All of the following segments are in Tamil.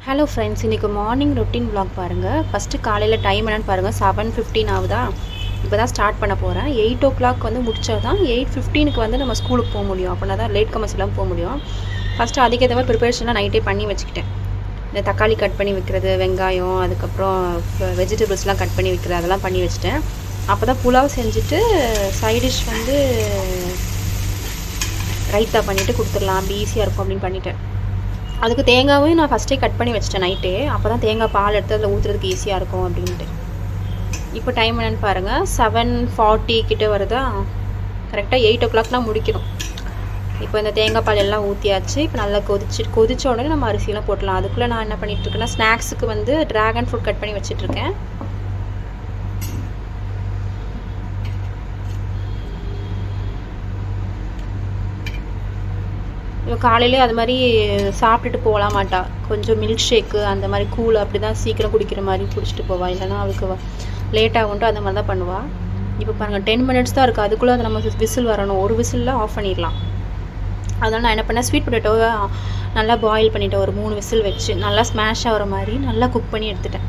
ஹலோ ஃப்ரெண்ட்ஸ், இன்றைக்கி மார்னிங் ரொட்டீன் vlog பாருங்கள். ஃபஸ்ட்டு காலையில் டைம் என்னென்னு பாருங்கள். 7:15 ஆகுதா. இப்போ தான் ஸ்டார்ட் பண்ண போகிறேன். 8 o'clock வந்து முடித்தா தான் 8:15க்கு வந்து நம்ம ஸ்கூலுக்கு போக முடியும். அப்படின்னா தான் லேட் கமர்ஸ் எல்லாம் போக முடியும். ஃபஸ்ட்டு அதுக்கேற்ற மாதிரி ப்ரிப்பரேஷன்லாம் நைட்டே பண்ணி வச்சுக்கிட்டேன். இந்த தக்காளி கட் பண்ணி வைக்கிறது, வெங்காயம், அதுக்கப்புறம் வெஜிடபிள்ஸ்லாம் கட் பண்ணி வைக்கிறது, அதெல்லாம் பண்ணி வச்சுட்டேன். அப்போ தான் புலாவ் செஞ்சுட்டு சைடிஷ் வந்து ரைத்தா பண்ணிவிட்டு கொடுத்துடலாம், அப்படி ஈஸியாக இருக்கும் அப்படின்னு பண்ணிட்டேன். அதுக்கு தேங்காயும் நான் ஃபஸ்ட்டே கட் பண்ணி வச்சிட்டேன் நைட்டே. அப்போ தான் தேங்காய் பால் எடுத்து அதில் ஊற்றுறதுக்கு ஈஸியாக இருக்கும் அப்படின்ட்டு. இப்போ டைம் என்னென்னு பாருங்கள், 7:40 கிட்டே வருதா. கரெக்டாக 8 o'clockலாம் முடிக்கணும். இப்போ இந்த தேங்காய் பால் எல்லாம் ஊற்றியாச்சு. இப்போ நல்லா கொதிச்ச உடனே நம்ம அரிசியெல்லாம் போட்டலாம். அதுக்குள்ளே நான் என்ன பண்ணிகிட்ருக்கேன்னா, ஸ்நாக்ஸுக்கு வந்து ட்ராகன் ஃப்ரூட் கட் பண்ணி வச்சிட்ருக்கேன். காலையிலே அது மாதிரி சாப்பிட்டுட்டு போகலாம் மாட்டா. கொஞ்சம் மில்க் ஷேக்கு அந்த மாதிரி கூல் அப்படி தான் சீக்கிரம் குடிக்கிற மாதிரி குடிச்சிட்டு போவாள். இல்லைனா அவளுக்கு லேட்டாகும்ட்டு அந்த மாதிரி தான் பண்ணுவாள். இப்போ பாருங்கள், 10 minutes தான் இருக்குது. அதுக்குள்ளே அது நம்ம விசில் வரணும். ஒரு விசிலில் ஆஃப் பண்ணிடலாம். அதனால் நான் என்ன பண்ணேன், ஸ்வீட் பொட்டேட்டோவை நல்லா பாயில் பண்ணிவிட்டேன். ஒரு 3 விசில் வச்சு நல்லா ஸ்மாஷ் ஆகிற மாதிரி நல்லா குக் பண்ணி எடுத்துட்டேன்.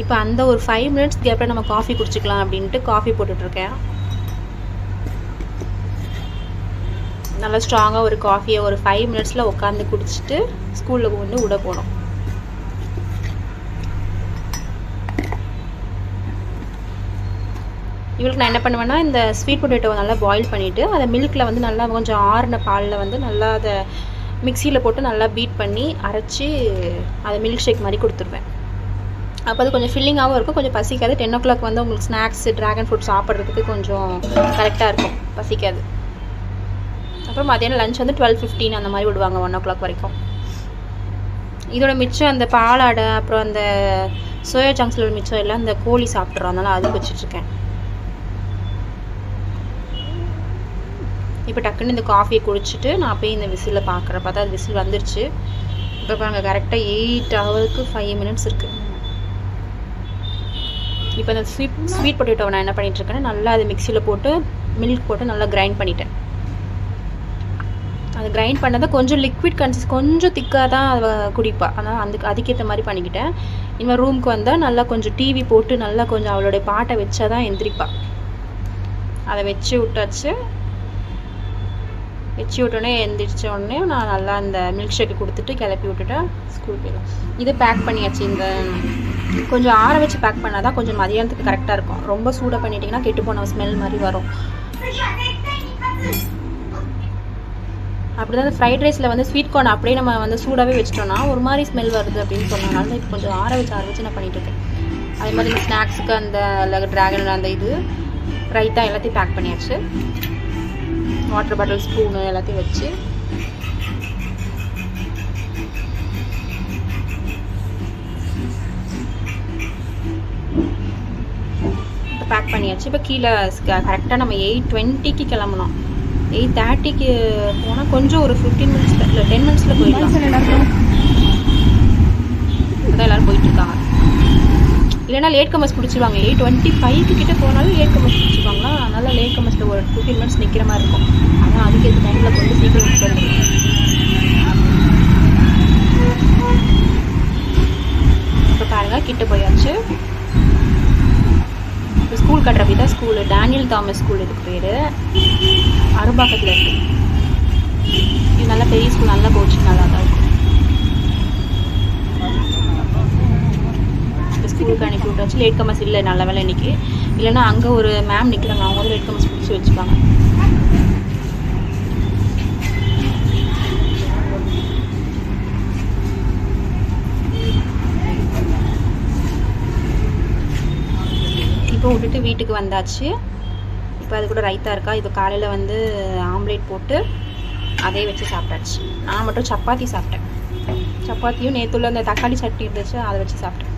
இப்போ அந்த ஒரு 5 minutes கேப்பில் நம்ம காஃபி குடிச்சிக்கலாம் அப்படின்ட்டு காஃபி போட்டுட்ருக்கேன். நல்லா ஸ்ட்ராங்காக ஒரு காஃபியை ஒரு 5 minutesல உட்காந்து குடிச்சிட்டு ஸ்கூலில் கொண்டு விட போனோம். இவளுக்கு நான் என்ன பண்ணுவேன்னா, இந்த ஸ்வீட் பொட்டேட்டோவை நல்லா பாயில் பண்ணிவிட்டு அதை மில்கில் வந்து நல்லா கொஞ்சம் ஆறின பாலில் வந்து நல்லா அதை மிக்சியில் போட்டு நல்லா பீட் பண்ணி அரைச்சி அதை மில்க் ஷேக் மாதிரி கொடுத்துருவேன். அப்போ அது கொஞ்சம் ஃபில்லிங்காகவும் இருக்கும், கொஞ்சம் பசிக்காது. 10 o'clock வந்து உங்களுக்கு ஸ்நாக்ஸ் ட்ராகன் ஃப்ரூட் சாப்பிட்றதுக்கு கொஞ்சம் கரெக்டாக இருக்கும், பசிக்காது. அப்புறம் மதியானம் லஞ்ச் வந்து 12:15 அந்த மாதிரி விடுவாங்க, 1 o'clock வரைக்கும். இதோட மிச்சம் அந்த பாலாடை, அப்புறம் அந்த சோயா சங்க்ஸில் மிச்சம் எல்லாம் இந்த கோழி சாப்பிட்றோம். அதனால் அது வச்சிட்ருக்கேன். இப்போ டக்குன்னு இந்த காஃபியை குடிச்சிட்டு நான் போய் இந்த விசிலில் பார்க்குறேன். பார்த்தா அது விசில் வந்துருச்சு. இப்போ பாருங்கள், கரெக்டாக 8 hourக்கு 5 minutes இருக்குது. இப்போ இந்த ஸ்வீட் பொட்டேட்டோவை நான் என்ன பண்ணிகிட்ருக்கேன்னா, நல்லா அது மிக்சியில் போட்டு மில்க் போட்டு நல்லா கிரைண்ட் பண்ணிட்டேன். அது கிரைண்ட் பண்ணதை கொஞ்சம் லிக்விட் கொஞ்சம் திக்காக தான் குடிப்பா. அதனால் அதுக்கேற்ற மாதிரி பண்ணிக்கிட்டேன். இனிமேல் ரூமுக்கு வந்தால் நல்லா கொஞ்சம் டிவி போட்டு நல்லா கொஞ்சம் அவளுடைய பாட்டை வச்சா தான் எந்திரிப்பா. அதை வச்சு விட்டாச்சு. வச்சு விட்டோடனே எந்திரிச்ச உடனே நான் நல்லா அந்த மில்க் ஷேக்கு கொடுத்துட்டு கிளப்பி விட்டுட்டேன். ஸ்கூல் போயிடலாம். இது பேக் பண்ணியாச்சு. இந்த கொஞ்சம் ஆற வச்சு பேக் பண்ணால் தான் கொஞ்சம் மதியானத்துக்கு கரெக்டாக இருக்கும். ரொம்ப சூடாக பண்ணிட்டிங்கன்னா கெட்டு போன ஸ்மெல் மாதிரி வரும். அப்படி தான் அந்த ஃப்ரைட் ரைஸில் வந்து ஸ்வீட் கார்ன் அப்படியே நம்ம வந்து சூடாகவே வச்சிட்டோம்னா ஒரு மாதிரி ஸ்மெல் வருது அப்படின்னு சொன்னனால தான் இப்போ கொஞ்சம் ஆற வச்சு நான் பண்ணிகிட்ருக்கேன். அதே மாதிரி இந்த ஸ்நாக்ஸுக்கு அந்த ட்ராகன் அந்த இது ரைத்தா எல்லாத்தையும் பேக் பண்ணியாச்சு. வாட்டர் பாட்டில், ஸ்பூனு எல்லாத்தையும் வச்சு பேக் பண்ணியாச்சு. இப்போ கீழே கரெக்டாக நம்ம 8:20க்கு கிளம்பணும். 8:30க்கு போனால் கொஞ்சம் ஒரு 15 minutes இல்லை 10 minutesல போயிடலாம். அதான் எல்லோரும் போயிட்டுருக்காங்க. இல்லைனா லேட் கமர்ஸ் பிடிச்சிருவாங்க. 8:25 கிட்டே போனாலும் லேட் கமர்ஸ் பிடிச்சிருவாங்களா. அதனால் லேட் கமர்ஸில் ஒரு 15 minutes நிற்கிற மாதிரி இருக்கும். ஆனால் அதுக்கேற்ற டைமில் கொண்டு சீக்கிரம் விட்டு வந்துடும். இப்போ பாருங்கள், கிட்ட போயாச்சு. ஸ்கூல் கட்டுறப்படி தான் ஸ்கூலு, டேனியல் தாமஸ் ஸ்கூல் இதுக்கு பேர். அரும்பாக்கத்தில் இருக்குது. இது நல்ல பெரிய ஸ்கூல், நல்லா கோச்சிங் நல்லா தான் இருக்கும். ஸ்கூலுக்கு அனுப்பி விட்டாச்சு. லேட் கமர்ஸ் இல்லை, நல்ல வேலை இன்றைக்கி. இல்லைன்னா அங்கே ஒரு மேம் நிற்கிறாங்க, அவங்க வந்து லேட் கமர்ஸ் பிடிச்சி வச்சுப்பாங்க. இப்போ விட்டுட்டு வீட்டுக்கு வந்தாச்சு. இப்போ அது கூட ரைத்தா இருக்கா. இப்போ காலையில் வந்து ஆம்லேட் போட்டு அதே வச்சு சாப்பிட்டாச்சு. நான் மட்டும் சப்பாத்தி சாப்பிட்டேன். சப்பாத்தியும் நேற்றுள்ள அந்த தக்காளி சட்னி இருந்துச்சு, அதை வச்சு சாப்பிட்டேன்.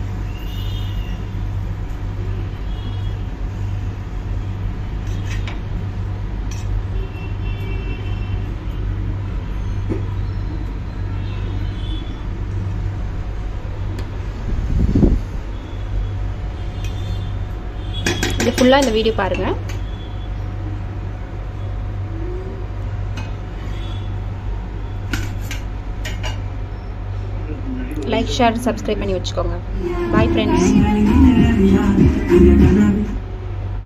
இது ஃபுல்லாக இந்த வீடியோ பாருங்கள். லைக் ஷேர் சப்ஸ்கிரைப் பண்ணி வச்சுக்கோங்க. Bye friends.